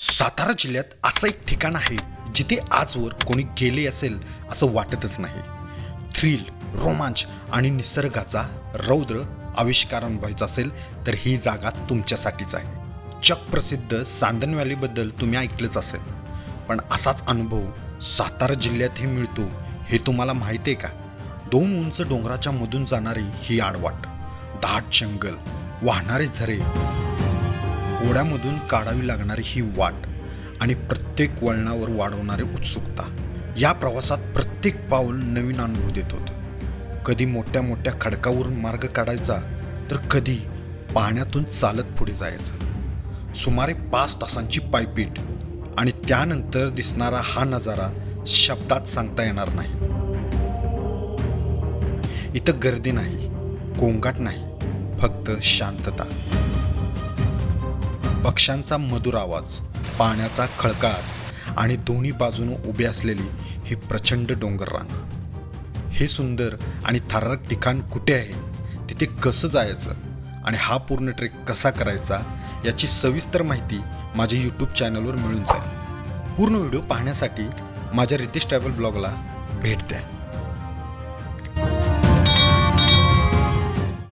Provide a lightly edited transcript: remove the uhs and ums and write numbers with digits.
सातारा जिल्ह्यात असं एक ठिकाण आहे जिथे आजवर कोणी गेले असेल असं वाटतच नाही. थ्रिल, रोमांच आणि निसर्गाचा रौद्र आविष्कार अनुभवायचा असेल तर ही जागा तुमच्यासाठीच आहे. जगप्रसिद्ध सांदन व्हॅलीबद्दल तुम्ही ऐकलंच असेल, पण असाच अनुभव सातारा जिल्ह्यातही मिळतो हे तुम्हाला माहिती आहे का? 2 उंच डोंगराच्या मधून जाणारी ही आडवाट, दाट जंगल, वाहणारे झरे, ओढ्यामधून काढावी लागणारी ही वाट आणि प्रत्येक वळणावर वाढवणारी उत्सुकता. या प्रवासात प्रत्येक पाऊल नवीन अनुभव देत होतं. कधी मोठ्या मोठ्या खडकावरून मार्ग काढायचा तर कधी पाण्यातून चालत पुढे जायचं. सुमारे 5 तासांची पायपीट आणि त्यानंतर दिसणारा हा नजारा शब्दात सांगता येणार नाही. इथं गर्दी नाही, गोंगाट नाही, फक्त शांतता. पक्ष्यांचा मधुर आवाज, पाण्याचा खळखळाट आणि दोन्ही बाजूने उभे असलेली ही प्रचंड डोंगररांग. हे सुंदर आणि थरारक ठिकाण कुठे आहे, तिथे कसं जायचं आणि हा पूर्ण ट्रेक कसा करायचा याची सविस्तर माहिती माझ्या यूट्यूब चॅनलवर मिळून जाईल. पूर्ण व्हिडिओ पाहण्यासाठी माझ्या रितेश ट्रॅव्हल ब्लॉगला भेट द्या.